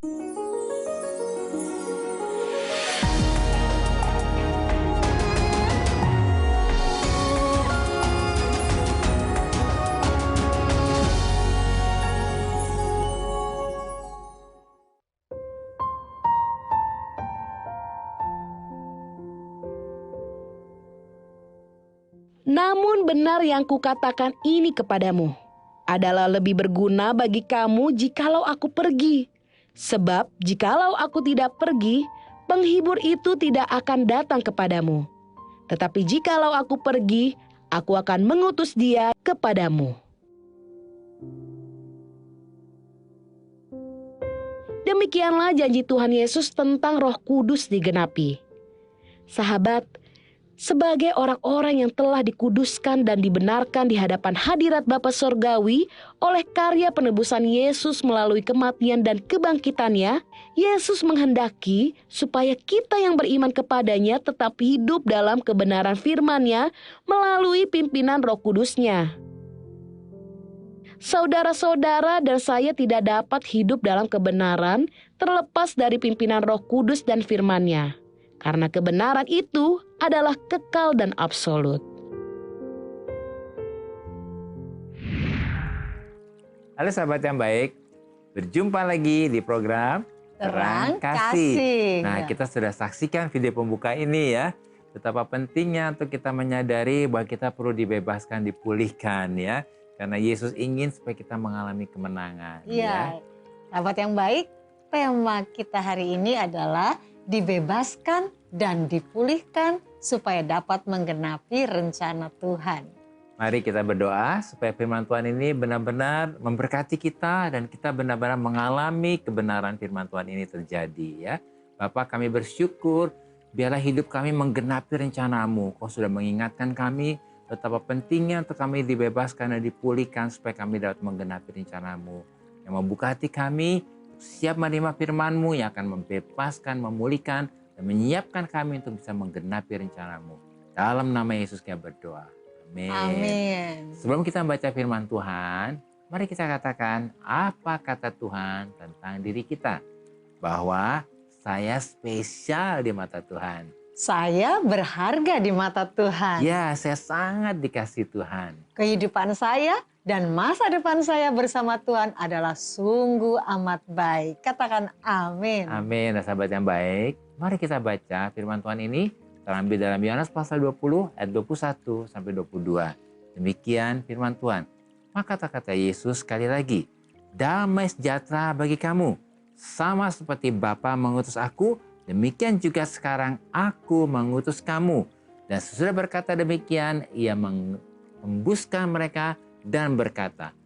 Namun benar yang kukatakan ini kepadamu adalah lebih berguna bagi kamu jikalau aku pergi. Sebab jikalau aku tidak pergi, penghibur itu tidak akan datang kepadamu. Tetapi jikalau aku pergi, aku akan mengutus dia kepadamu. Demikianlah janji Tuhan Yesus tentang Roh Kudus digenapi. Sahabat, sebagai orang-orang yang telah dikuduskan dan dibenarkan di hadapan hadirat Bapa Sorgawi oleh karya penebusan Yesus melalui kematian dan kebangkitannya, Yesus menghendaki supaya kita yang beriman kepadanya tetap hidup dalam kebenaran firman-Nya melalui pimpinan Roh Kudus-Nya. Saudara-saudara dan saya tidak dapat hidup dalam kebenaran terlepas dari pimpinan Roh Kudus dan firman-Nya. Karena kebenaran itu adalah kekal dan absolut. Halo sahabat yang baik, berjumpa lagi di program Terang Kasih. Nah, kita sudah saksikan video pembuka ini ya. Betapa pentingnya untuk kita menyadari bahwa kita perlu dibebaskan, dipulihkan ya. Karena Yesus ingin supaya kita mengalami kemenangan. Iya, sahabat yang baik, tema kita hari ini adalah dibebaskan dan dipulihkan supaya dapat menggenapi rencana Tuhan. Mari kita berdoa supaya firman Tuhan ini benar-benar memberkati kita dan kita benar-benar mengalami kebenaran firman Tuhan ini terjadi ya. Bapa, kami bersyukur biarlah hidup kami menggenapi rencana-Mu. Kau sudah mengingatkan kami betapa pentingnya untuk kami dibebaskan dan dipulihkan supaya kami dapat menggenapi rencana-Mu. Yang membuka hati kami siap menerima firman-Mu yang akan membebaskan, memulihkan, dan menyiapkan kami untuk bisa menggenapi rencana-Mu. Dalam nama Yesus kami berdoa. Amin. Amin. Sebelum kita membaca firman Tuhan, mari kita katakan apa kata Tuhan tentang diri kita. Bahwa saya spesial di mata Tuhan. Saya berharga di mata Tuhan. Ya, saya sangat dikasihi Tuhan. Kehidupan saya dan masa depan saya bersama Tuhan adalah sungguh amat baik. Katakan amin. Amin. Dan sahabat yang baik, mari kita baca firman Tuhan ini terambil dalam Yohanes pasal 20 ayat 21 sampai 22. Demikian firman Tuhan. Maka kata Yesus sekali lagi, damai sejahtera bagi kamu. Sama seperti Bapa mengutus aku, demikian juga sekarang aku mengutus kamu. Dan sesudah berkata demikian, ia mengembuskan mereka dan berkata,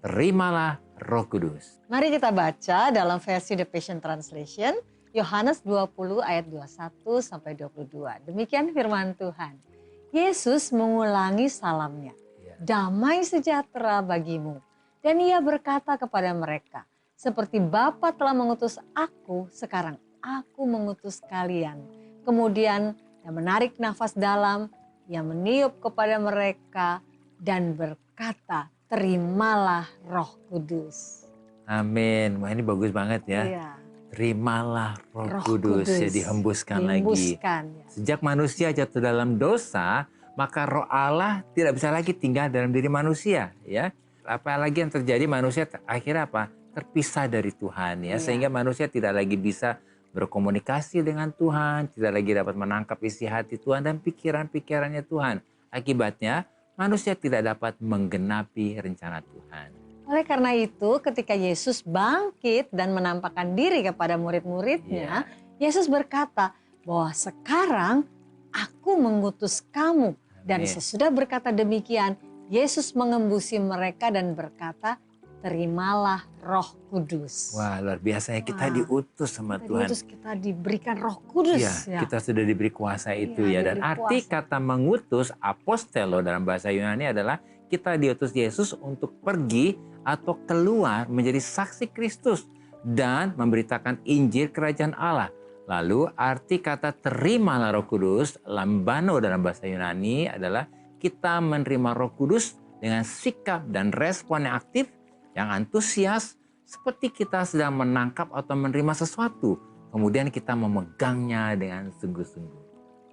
terimalah Roh Kudus. Mari kita baca dalam versi The Passion Translation, Yohanes 20 ayat 21 sampai 22. Demikian firman Tuhan. Yesus mengulangi salamnya, damai sejahtera bagimu. Dan ia berkata kepada mereka, seperti Bapa telah mengutus aku, sekarang aku mengutus kalian. Kemudian ia menarik nafas dalam, ia meniup kepada mereka dan berkata, terimalah Roh Kudus. Amin. Wah, ini bagus banget ya. Iya. Terimalah Roh Kudus. Ya, dihembuskan lagi. Ya. Sejak manusia jatuh dalam dosa, maka Roh Allah tidak bisa lagi tinggal dalam diri manusia. Ya, apalagi yang terjadi, manusia akhirnya apa? Terpisah dari Tuhan ya. Sehingga manusia tidak lagi bisa berkomunikasi dengan Tuhan, tidak lagi dapat menangkap isi hati Tuhan dan pikiran-pikirannya Tuhan. Akibatnya manusia tidak dapat menggenapi rencana Tuhan. Oleh karena itu, ketika Yesus bangkit dan menampakkan diri kepada murid-muridnya, Yesus berkata bahwa sekarang aku mengutus kamu. Dan sesudah berkata demikian, Yesus mengembusi mereka dan berkata, terimalah Roh Kudus. Wah, luar biasa ya, kita diutus sama Tuhan. Kita diberikan Roh Kudus. Ya, kita sudah diberi kuasa itu ya. Dan arti kata mengutus, apostelo dalam bahasa Yunani adalah kita diutus Yesus untuk pergi atau keluar menjadi saksi Kristus dan memberitakan Injil Kerajaan Allah. Lalu arti kata terimalah Roh Kudus, lambano dalam bahasa Yunani adalah kita menerima Roh Kudus dengan sikap dan respon yang aktif, yang antusias, seperti kita sedang menangkap atau menerima sesuatu. Kemudian kita memegangnya dengan sungguh-sungguh.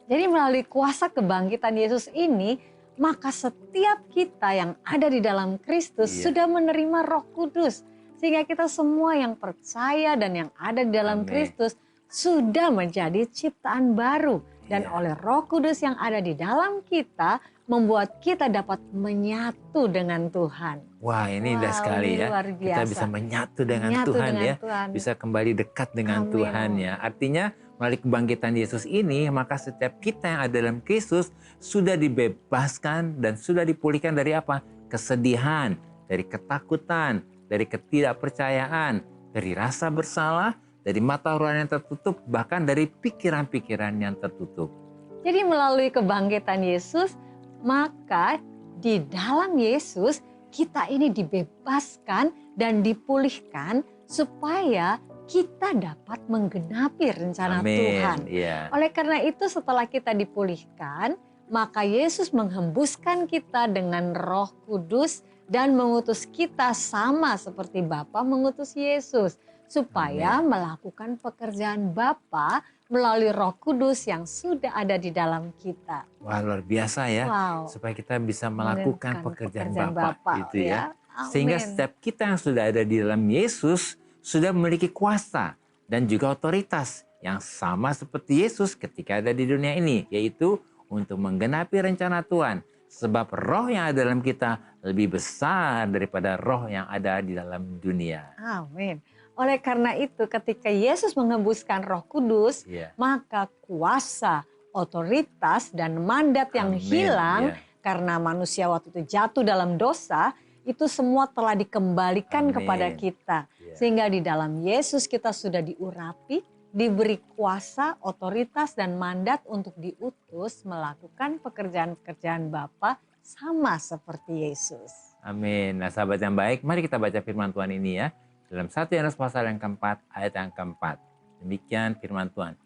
Jadi melalui kuasa kebangkitan Yesus ini, maka setiap kita yang ada di dalam Kristus sudah menerima Roh Kudus. Sehingga kita semua yang percaya dan yang ada di dalam Kristus sudah menjadi ciptaan baru. Dan oleh Roh Kudus yang ada di dalam kita, membuat kita dapat menyatu dengan Tuhan. Wah, ini indah sekali ya. Kita bisa menyatu dengan Tuhan ya. Bisa kembali dekat dengan Tuhan ya. Artinya melalui kebangkitan Yesus ini, maka setiap kita yang ada dalam Kristus sudah dibebaskan dan sudah dipulihkan dari apa? Kesedihan, dari ketakutan, dari ketidakpercayaan, dari rasa bersalah, dari mata rohani yang tertutup, bahkan dari pikiran-pikiran yang tertutup. Jadi melalui kebangkitan Yesus, maka di dalam Yesus kita ini dibebaskan dan dipulihkan supaya kita dapat menggenapi rencana Tuhan. Oleh karena itu setelah kita dipulihkan, maka Yesus menghembuskan kita dengan Roh Kudus dan mengutus kita sama seperti Bapa mengutus Yesus. Supaya melakukan pekerjaan Bapa melalui Roh Kudus yang sudah ada di dalam kita. Wah, luar biasa ya. Supaya kita bisa melakukan pekerjaan Bapa itu ya. Sehingga setiap kita yang sudah ada di dalam Yesus sudah memiliki kuasa dan juga otoritas yang sama seperti Yesus ketika ada di dunia ini, yaitu untuk menggenapi rencana Tuhan. Sebab roh yang ada dalam kita lebih besar daripada roh yang ada di dalam dunia. Amin. Oleh karena itu ketika Yesus menghembuskan Roh Kudus, maka kuasa, otoritas, dan mandat yang hilang karena manusia waktu itu jatuh dalam dosa, itu semua telah dikembalikan kepada kita. Sehingga di dalam Yesus kita sudah diurapi, diberi kuasa, otoritas, dan mandat untuk diutus melakukan pekerjaan-pekerjaan Bapa sama seperti Yesus. Amin. Nah sahabat yang baik, mari kita baca firman Tuhan ini ya. Dalam 1 Yohanes pasal yang keempat, ayat yang keempat. Demikian firman Tuhan.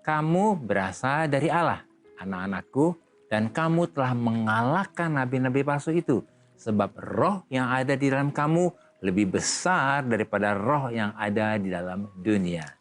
Kamu berasal dari Allah, anak-anakku, dan kamu telah mengalahkan nabi-nabi palsu itu. Sebab roh yang ada di dalam kamu lebih besar daripada roh yang ada di dalam dunia.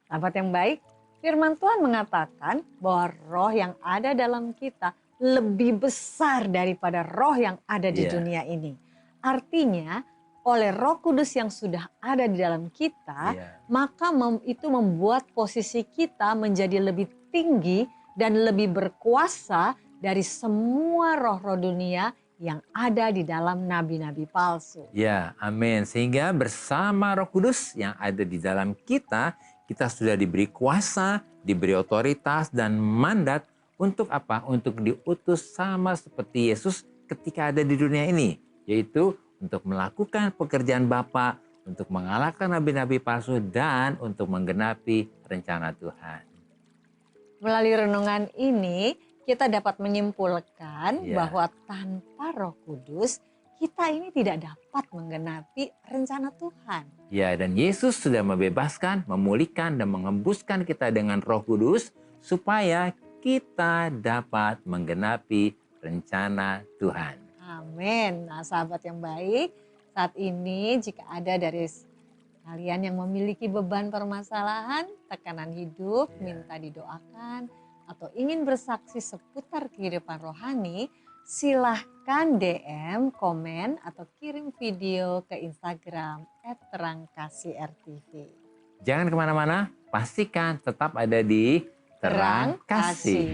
Sahabat yang baik, firman Tuhan mengatakan bahwa roh yang ada dalam kita lebih besar daripada roh yang ada di dunia ini. Artinya, oleh Roh Kudus yang sudah ada di dalam kita, maka itu membuat posisi kita menjadi lebih tinggi dan lebih berkuasa dari semua roh-roh dunia yang ada di dalam nabi-nabi palsu. Ya, amin. Sehingga bersama Roh Kudus yang ada di dalam kita sudah diberi kuasa, diberi otoritas dan mandat untuk apa? Untuk diutus sama seperti Yesus ketika ada di dunia ini, yaitu untuk melakukan pekerjaan Bapa, untuk mengalahkan nabi-nabi palsu, dan untuk menggenapi rencana Tuhan. Melalui renungan ini, kita dapat menyimpulkan bahwa tanpa Roh Kudus, kita ini tidak dapat menggenapi rencana Tuhan. Ya, dan Yesus sudah membebaskan, memulihkan, dan menghembuskan kita dengan Roh Kudus, supaya kita dapat menggenapi rencana Tuhan. Amin. Nah sahabat yang baik, saat ini jika ada dari kalian yang memiliki beban permasalahan, tekanan hidup, minta didoakan, atau ingin bersaksi seputar kehidupan rohani, silahkan DM, komen, atau kirim video ke Instagram @terangkasih_rtv. Jangan kemana-mana, pastikan tetap ada di Terang Kasih.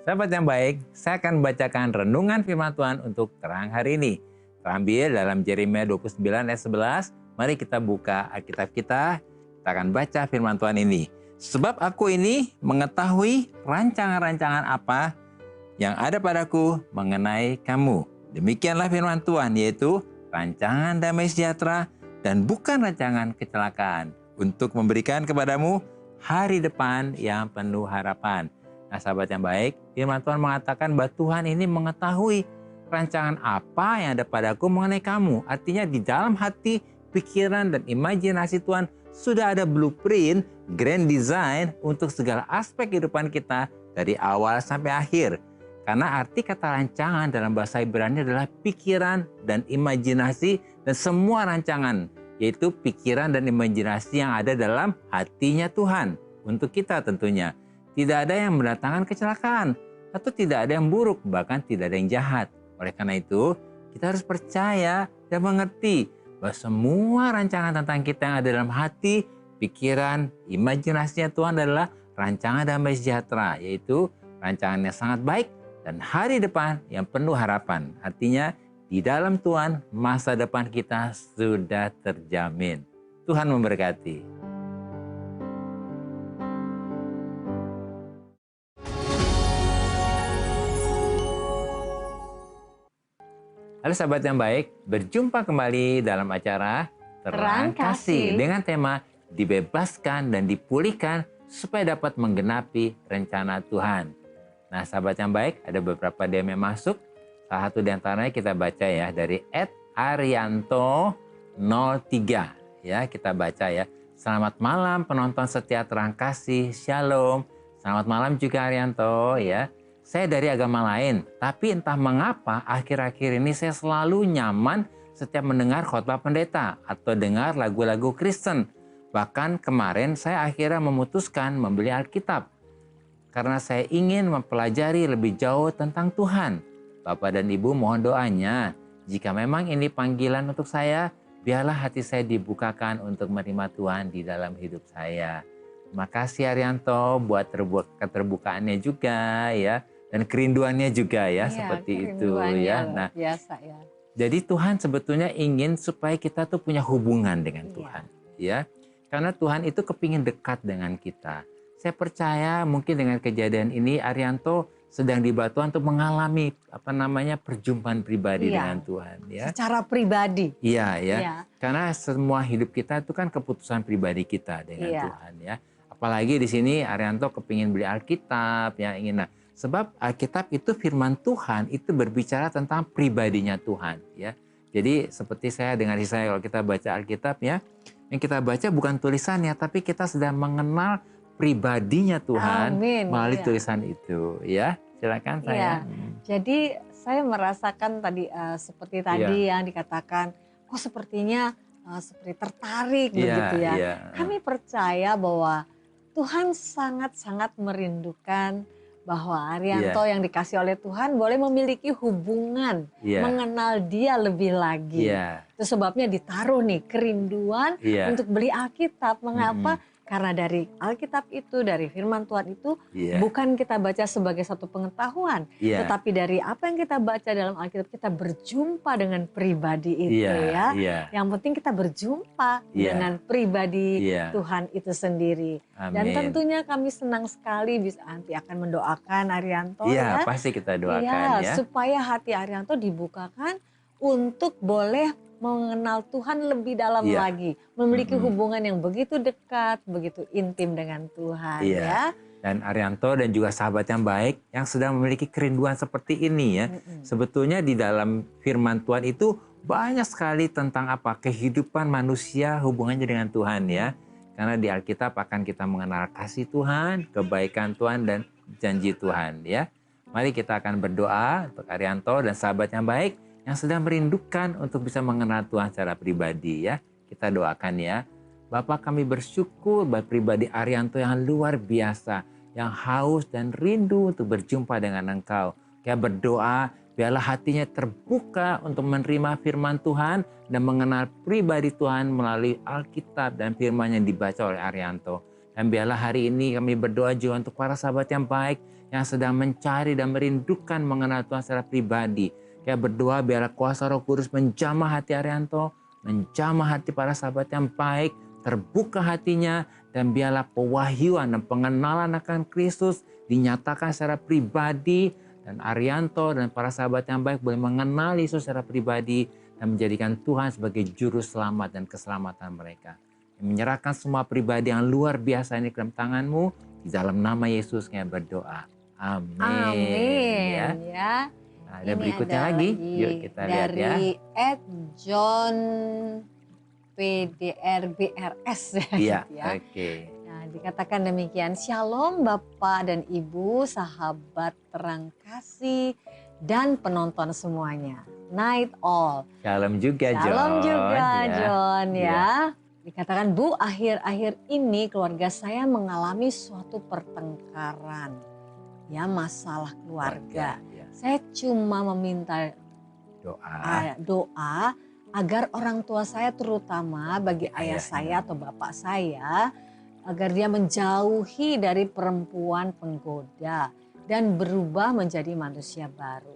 Sahabat yang baik, saya akan membacakan renungan firman Tuhan untuk terang hari ini. Terambil dalam Yeremia 29 ayat 11. Mari kita buka Alkitab kita. Kita akan baca firman Tuhan ini. Sebab aku ini mengetahui rancangan-rancangan apa yang ada padaku mengenai kamu. Demikianlah firman Tuhan, yaitu rancangan damai sejahtera dan bukan rancangan kecelakaan, untuk memberikan kepadamu hari depan yang penuh harapan. Nah sahabat yang baik, firman Tuhan mengatakan bahwa Tuhan ini mengetahui rancangan apa yang ada padaku mengenai kamu. Artinya di dalam hati, pikiran, dan imajinasi Tuhan sudah ada blueprint, grand design untuk segala aspek kehidupan kita dari awal sampai akhir. Karena arti kata rancangan dalam bahasa Ibrani adalah pikiran dan imajinasi dan semua rancangan, yaitu pikiran dan imajinasi yang ada dalam hatinya Tuhan. Untuk kita tentunya. Tidak ada yang mendatangkan kecelakaan, atau tidak ada yang buruk, bahkan tidak ada yang jahat. Oleh karena itu, kita harus percaya dan mengerti bahwa semua rancangan tentang kita yang ada dalam hati, pikiran, imajinasinya Tuhan adalah rancangan damai sejahtera, yaitu rancangan yang sangat baik dan hari depan yang penuh harapan. Artinya, di dalam Tuhan, masa depan kita sudah terjamin. Tuhan memberkati. Halo sahabat yang baik, berjumpa kembali dalam acara Terang Kasih dengan tema dibebaskan dan dipulihkan supaya dapat menggenapi rencana Tuhan. Nah sahabat yang baik, ada beberapa DM yang masuk. Salah satu di antaranya kita baca ya dari @arianto03. Ya, kita baca ya. Selamat malam penonton setia Terang Kasih. Shalom. Selamat malam juga Arianto ya. Saya dari agama lain, tapi entah mengapa akhir-akhir ini saya selalu nyaman setiap mendengar khotbah pendeta atau dengar lagu-lagu Kristen. Bahkan kemarin saya akhirnya memutuskan membeli Alkitab karena saya ingin mempelajari lebih jauh tentang Tuhan. Bapak dan Ibu mohon doanya. Jika memang ini panggilan untuk saya, biarlah hati saya dibukakan untuk menerima Tuhan di dalam hidup saya. Terima kasih Arianto buat keterbukaannya juga ya. Dan kerinduannya juga ya, seperti itu ya. Nah, biasa ya. Jadi Tuhan sebetulnya ingin supaya kita tuh punya hubungan dengan Tuhan. Ya, karena Tuhan itu kepingin dekat dengan kita. Saya percaya mungkin dengan kejadian ini Arianto sedang dibawa Tuhan untuk mengalami perjumpaan pribadi dengan Tuhan ya. Secara pribadi. Iya ya. Karena semua hidup kita itu kan keputusan pribadi kita dengan Tuhan ya. Apalagi di sini Arianto kepingin beli Alkitab ya, sebab Alkitab itu firman Tuhan itu berbicara tentang pribadinya Tuhan ya. Jadi seperti saya dengan saya kalau kita baca Alkitab ya, yang kita baca bukan tulisannya tapi kita sedang mengenal pribadinya Tuhan melalui tulisan itu ya. Silakan saya. Jadi saya merasakan tadi seperti tadi yang dikatakan, kok sepertinya seperti tertarik begitu ya. Kami percaya bahwa Tuhan sangat-sangat merindukan bahwa Arianto yang dikasih oleh Tuhan boleh memiliki hubungan, mengenal Dia lebih lagi. Itu sebabnya ditaruh nih kerinduan untuk beli Alkitab. Mengapa? Karena dari Alkitab itu, dari firman Tuhan itu bukan kita baca sebagai satu pengetahuan, tetapi dari apa yang kita baca dalam Alkitab kita berjumpa dengan pribadi itu ya. Yang penting kita berjumpa dengan pribadi Tuhan itu sendiri. Amin. Dan tentunya kami senang sekali bisa nanti akan mendoakan Arianto ya. Pasti kita doakan ya. Supaya hati Arianto dibukakan untuk boleh mengenal Tuhan lebih dalam lagi, memiliki hubungan yang begitu dekat, begitu intim dengan Tuhan ya. Dan Arianto dan juga sahabat yang baik yang sedang memiliki kerinduan seperti ini ya. Sebetulnya di dalam firman Tuhan itu banyak sekali tentang kehidupan manusia hubungannya dengan Tuhan ya. Karena di Alkitab akan kita mengenal kasih Tuhan, kebaikan Tuhan dan janji Tuhan ya. Mari kita akan berdoa untuk Arianto dan sahabat yang baik yang sedang merindukan untuk bisa mengenal Tuhan secara pribadi ya. Kita doakan ya. Bapak kami bersyukur buat pribadi Arianto yang luar biasa, yang haus dan rindu untuk berjumpa dengan Engkau. Kita berdoa biarlah hatinya terbuka untuk menerima firman Tuhan dan mengenal pribadi Tuhan melalui Alkitab dan firman yang dibaca oleh Arianto. Dan biarlah hari ini kami berdoa juga untuk para sahabat yang baik yang sedang mencari dan merindukan mengenal Tuhan secara pribadi. Kita berdoa biarlah kuasa Roh Kudus menjamah hati Arianto, menjamah hati para sahabat yang baik, terbuka hatinya, dan biarlah pewahyuan dan pengenalan akan Kristus dinyatakan secara pribadi, dan Arianto dan para sahabat yang baik boleh mengenal Yesus secara pribadi dan menjadikan Tuhan sebagai juru selamat dan keselamatan mereka. Menyerahkan semua pribadi yang luar biasa ini ke dalam tangan-Mu, di dalam nama Yesus kami berdoa. Amin. Amin ya. Nah, ada berikutnya lagi. Yuk kita lihat ya. Dari @John PDRBRS Iya, ya. oke. Nah, dikatakan demikian, Shalom Bapak dan Ibu, sahabat terang kasih, dan penonton semuanya. Night all. Shalom juga, John. Shalom juga, Ya. John ya. Ya. Dikatakan, Bu, akhir-akhir ini keluarga saya mengalami suatu pertengkaran. Ya, masalah keluarga. Ya. Saya cuma meminta doa agar orang tua saya, terutama bagi ayah saya atau bapak saya, agar dia menjauhi dari perempuan penggoda dan berubah menjadi manusia baru.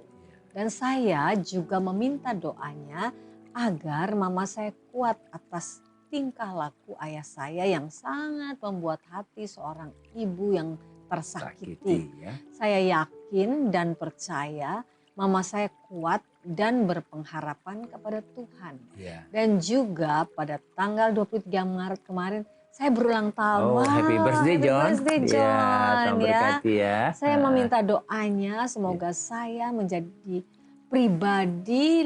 Dan saya juga meminta doanya agar mama saya kuat atas tingkah laku ayah saya yang sangat membuat hati seorang ibu yang tersakiti. Ya. Saya yakin dan percaya mama saya kuat dan berpengharapan kepada Tuhan. Ya. Dan juga pada tanggal 23 Maret kemarin saya berulang tahun. Oh, happy birthday, John. Happy birthday, John. Ya, Tuhan berkati ya. Saya meminta doanya semoga saya menjadi pribadi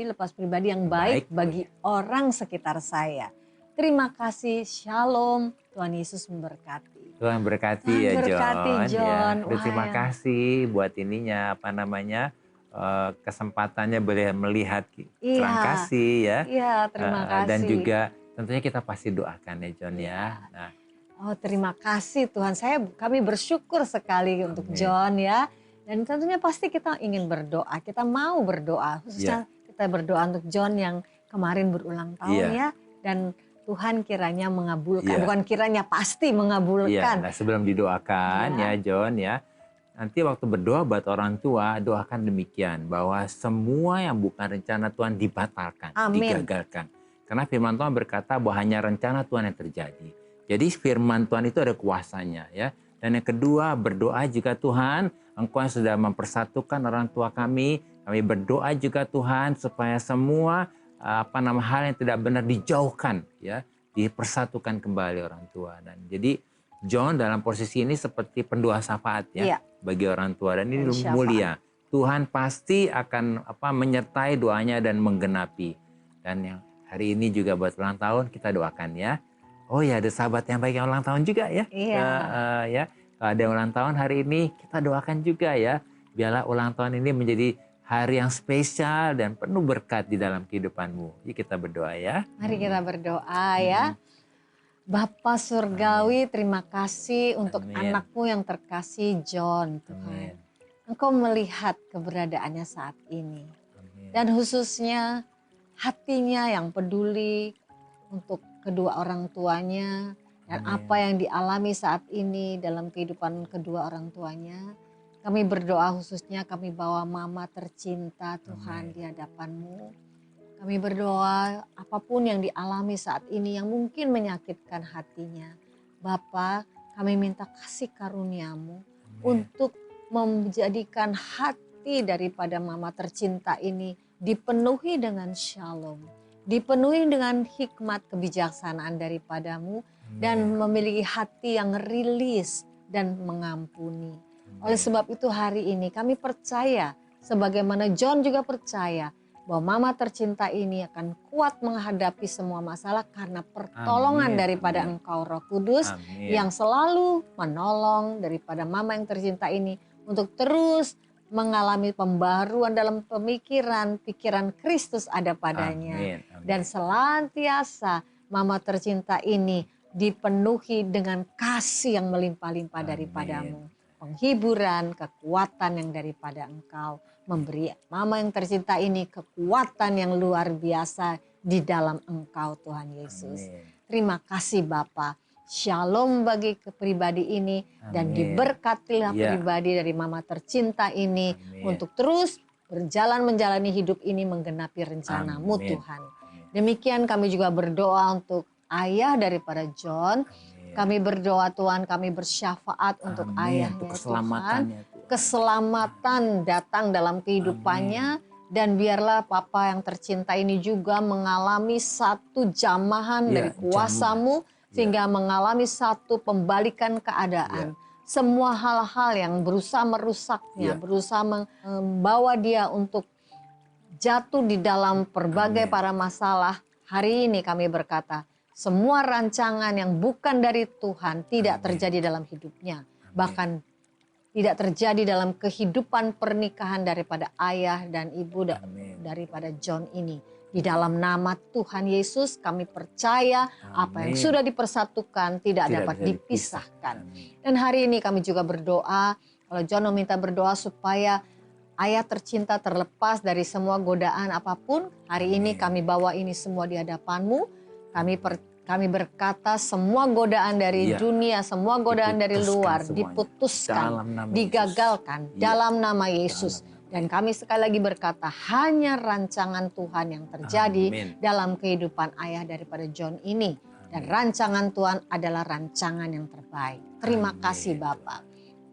lepas pribadi yang baik bagi orang sekitar saya. Terima kasih, Shalom. Tuhan Yesus memberkati. Tuhan berkati ya, John. Ya. Terima kasih buat ininya, kesempatannya boleh melihat terang kasih ya. Iya, terima kasih. Dan juga tentunya kita pasti doakan ya, John ya. Nah. Oh, terima kasih Tuhan. Kami bersyukur sekali untuk John ya. Dan tentunya pasti kita ingin berdoa, kita mau berdoa. Khususnya kita berdoa untuk John yang kemarin berulang tahun ya. Dan Tuhan kiranya mengabulkan, bukan kiranya, pasti mengabulkan. Nah, sebelum didoakan ya John ya, nanti waktu berdoa buat orang tua, doakan demikian, bahwa semua yang bukan rencana Tuhan dibatalkan, digagalkan. Karena firman Tuhan berkata bahwa hanya rencana Tuhan yang terjadi. Jadi firman Tuhan itu ada kuasanya ya. Dan yang kedua, berdoa juga, Tuhan, Engkau yang sudah mempersatukan orang tua kami berdoa juga Tuhan supaya semua hal yang tidak benar dijauhkan ya, dipersatukan kembali orang tua. Dan jadi John dalam posisi ini seperti pendoa syafaat ya bagi orang tua, dan ini mulia. Tuhan pasti akan menyertai doanya dan menggenapi. Dan yang hari ini juga buat ulang tahun kita doakan ya. Oh ya, ada sahabat yang baik yang ulang tahun juga ya. Ya. Kalau ada ulang tahun hari ini, kita doakan juga ya. Biarlah ulang tahun ini menjadi hari yang spesial dan penuh berkat di dalam kehidupanmu. Jadi kita berdoa ya. Mari kita berdoa ya. Bapa Surgawi, terima kasih untuk anakmu yang terkasih John, Tuhan. Engkau melihat keberadaannya saat ini. Dan khususnya hatinya yang peduli untuk kedua orang tuanya. Dan apa yang dialami saat ini dalam kehidupan kedua orang tuanya. Kami berdoa khususnya kami bawa mama tercinta Tuhan di hadapan-Mu. Kami berdoa apapun yang dialami saat ini yang mungkin menyakitkan hatinya. Bapa, kami minta kasih karunia-Mu untuk menjadikan hati daripada mama tercinta ini dipenuhi dengan shalom. Dipenuhi dengan hikmat kebijaksanaan daripada-Mu. Dan memiliki hati yang rilis dan mengampuni. Oleh sebab itu hari ini kami percaya, sebagaimana John juga percaya, bahwa mama tercinta ini akan kuat menghadapi semua masalah karena pertolongan daripada Engkau Roh Kudus yang selalu menolong daripada mama yang tercinta ini untuk terus mengalami pembaruan dalam pemikiran, pikiran Kristus ada padanya. Dan senantiasa mama tercinta ini dipenuhi dengan kasih yang melimpah-limpah daripada-Mu. Penghiburan, kekuatan yang daripada Engkau. Memberi mama yang tercinta ini kekuatan yang luar biasa di dalam Engkau Tuhan Yesus. Terima kasih Bapa. Shalom bagi kepribadi ini. Dan diberkatilah pribadi dari mama tercinta ini. Untuk terus berjalan menjalani hidup ini menggenapi rencana-Mu Tuhan. Demikian kami juga berdoa untuk ayah daripada John. Kami berdoa Tuhan, kami bersyafaat untuk ayahnya Tuhan. Keselamatan datang dalam kehidupannya. Dan biarlah Papa yang tercinta ini juga mengalami satu jamahan dari kuasa-Mu. Sehingga mengalami satu pembalikan keadaan. Semua hal-hal yang berusaha merusaknya, berusaha membawa dia untuk jatuh di dalam berbagai para masalah. Hari ini kami berkata, semua rancangan yang bukan dari Tuhan tidak terjadi dalam hidupnya. Bahkan tidak terjadi dalam kehidupan pernikahan daripada ayah dan ibu daripada John ini. Di dalam nama Tuhan Yesus kami percaya apa yang sudah dipersatukan tidak dapat dipisahkan. Dan hari ini kami juga berdoa, kalau John meminta berdoa supaya ayah tercinta terlepas dari semua godaan apapun. Hari ini kami bawa ini semua di hadapan-Mu. Kami berkata semua godaan dari dunia, semua godaan dari luar diputuskan, digagalkan dalam nama Yesus. Dan kami sekali lagi berkata hanya rancangan Tuhan yang terjadi dalam kehidupan ayah daripada John ini. Dan rancangan Tuhan adalah rancangan yang terbaik. Terima kasih Bapak.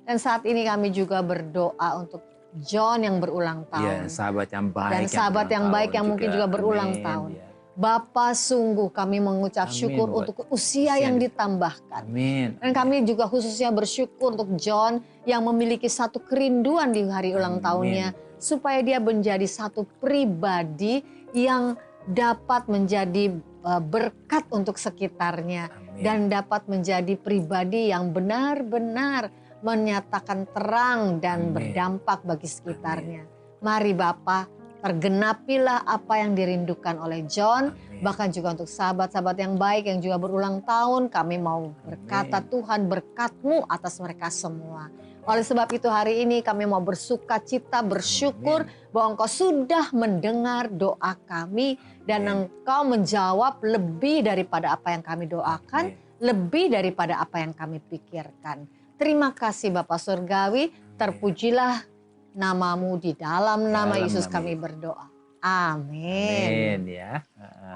Dan saat ini kami juga berdoa untuk John yang berulang tahun. Sahabat yang baik. Dan sahabat yang baik yang mungkin juga berulang tahun. Bapa, sungguh kami mengucap syukur untuk usia yang ditambahkan. Dan kami juga khususnya bersyukur untuk John yang memiliki satu kerinduan di hari ulang tahunnya. Supaya dia menjadi satu pribadi yang dapat menjadi berkat untuk sekitarnya. Dan dapat menjadi pribadi yang benar-benar menyatakan terang dan berdampak bagi sekitarnya. Mari Bapa, tergenapilah apa yang dirindukan oleh John. Bahkan juga untuk sahabat-sahabat yang baik yang juga berulang tahun. Kami mau berkata Tuhan berkat-Mu atas mereka semua. Oleh sebab itu hari ini kami mau bersuka cita, bersyukur bahwa Engkau sudah mendengar doa kami. Dan Engkau menjawab lebih daripada apa yang kami doakan. Lebih daripada apa yang kami pikirkan. Terima kasih Bapa Surgawi, terpujilah nama-Mu, di dalam nama Yesus kami berdoa. Amin. Ya.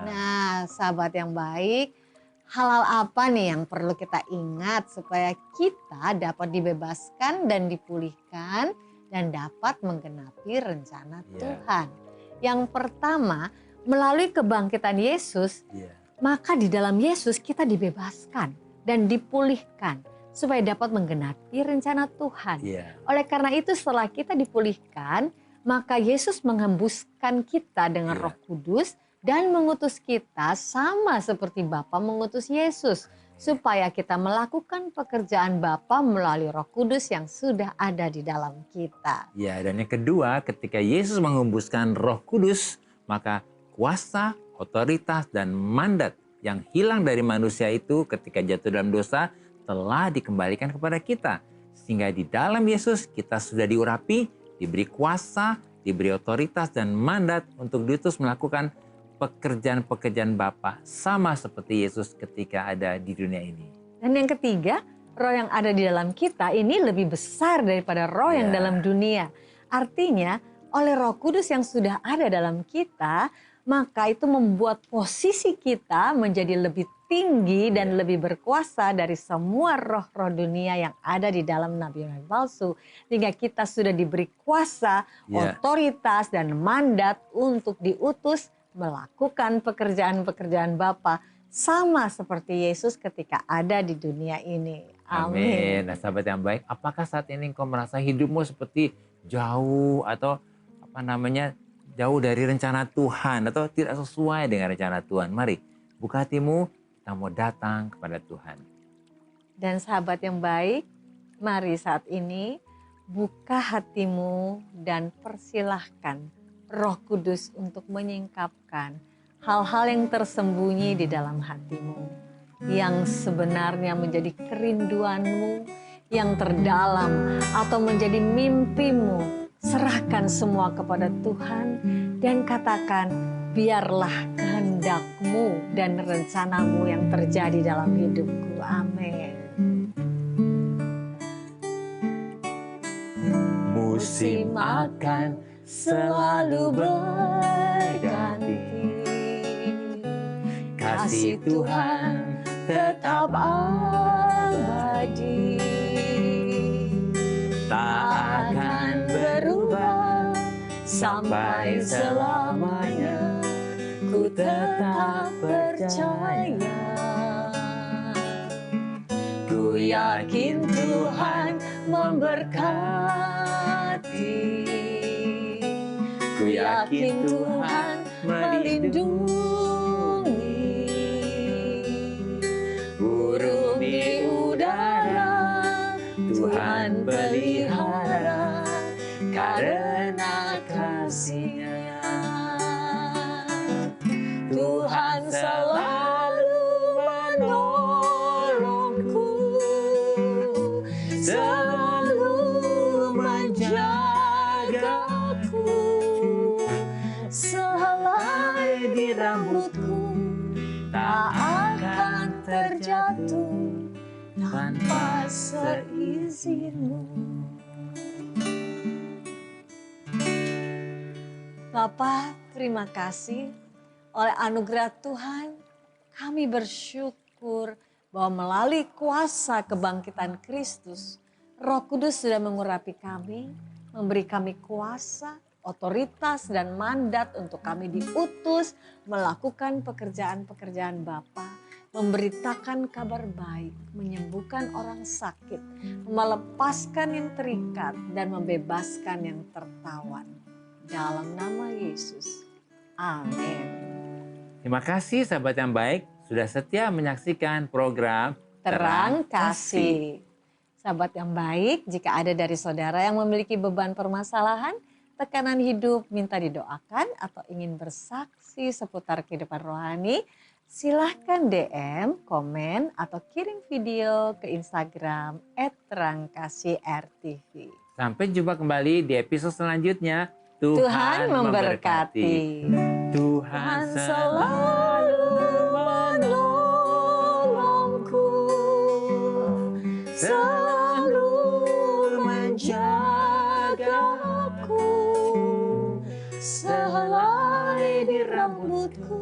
Nah, sahabat yang baik, hal-hal apa nih yang perlu kita ingat supaya kita dapat dibebaskan dan dipulihkan dan dapat menggenapi rencana Tuhan. Yang pertama, melalui kebangkitan Yesus, maka di dalam Yesus kita dibebaskan dan dipulihkan supaya dapat menggenapi rencana Tuhan. Oleh karena itu setelah kita dipulihkan, maka Yesus menghembuskan kita dengan Roh Kudus dan mengutus kita sama seperti Bapa mengutus Yesus. Supaya kita melakukan pekerjaan Bapa melalui Roh Kudus yang sudah ada di dalam kita. Dan yang kedua, ketika Yesus menghembuskan Roh Kudus, maka kuasa, otoritas, dan mandat yang hilang dari manusia itu ketika jatuh dalam dosa telah dikembalikan kepada kita. Sehingga di dalam Yesus kita sudah diurapi, diberi kuasa, diberi otoritas dan mandat untuk diutus melakukan pekerjaan-pekerjaan Bapa sama seperti Yesus ketika ada di dunia ini. Dan yang ketiga, roh yang ada di dalam kita ini lebih besar daripada roh yang dalam dunia. Artinya, oleh Roh Kudus yang sudah ada dalam kita, maka itu membuat posisi kita menjadi lebih tinggi dan lebih berkuasa dari semua roh-roh dunia yang ada di dalam nabi-nabi palsu. Sehingga kita sudah diberi kuasa, otoritas, dan mandat untuk diutus melakukan pekerjaan-pekerjaan Bapa sama seperti Yesus ketika ada di dunia ini. Amin. Nah, sahabat yang baik, apakah saat ini engkau merasa hidupmu seperti jauh atau jauh dari rencana Tuhan atau tidak sesuai dengan rencana Tuhan? Mari buka hatimu, kita mau datang kepada Tuhan. Dan sahabat yang baik, mari saat ini buka hatimu dan persilahkan Roh Kudus untuk menyingkapkan hal-hal yang tersembunyi di dalam hatimu, yang sebenarnya menjadi kerinduanmu yang terdalam atau menjadi mimpimu. Serahkan semua kepada Tuhan dan katakan, biarlah kehendak-Mu dan rencanamu yang terjadi dalam hidupku. Amin. Musim akan selalu berganti, kasih Tuhan tetap abadi, tak akan berubah sampai selamanya. Ku tetap percaya, ku yakin Tuhan memberkati, ku yakin Tuhan melindungi. kasih-Nya. Tuhan selalu menolongku, selalu menjagaku, sehelai di rambutku tak akan terjatuh tanpa seizinmu. Bapa, terima kasih oleh anugerah Tuhan kami bersyukur bahwa melalui kuasa kebangkitan Kristus, Roh Kudus sudah mengurapi kami, memberi kami kuasa, otoritas dan mandat untuk kami diutus melakukan pekerjaan-pekerjaan Bapa, memberitakan kabar baik, menyembuhkan orang sakit, melepaskan yang terikat dan membebaskan yang tertawan. Dalam nama Yesus. Amin. Terima kasih sahabat yang baik sudah setia menyaksikan program Terang Kasih. Sahabat yang baik, jika ada dari saudara yang memiliki beban permasalahan, tekanan hidup, minta didoakan atau ingin bersaksi seputar kehidupan rohani, silahkan DM, komen, atau kirim video ke Instagram @terangkasih_rtv. Sampai jumpa kembali di episode selanjutnya. Tuhan memberkati. Tuhan selalu menolongku, selalu menjagaku, sehelai di rambutku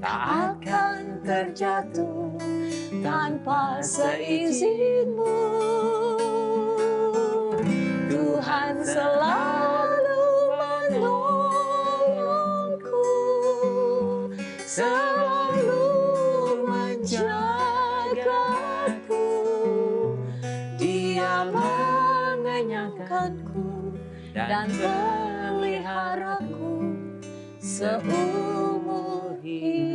tak akan terjatuh tanpa seizinmu. Tuhan selalu menolongku, selalu menjagaku, Dia mengenyangkanku dan peliharaku seumur hidup.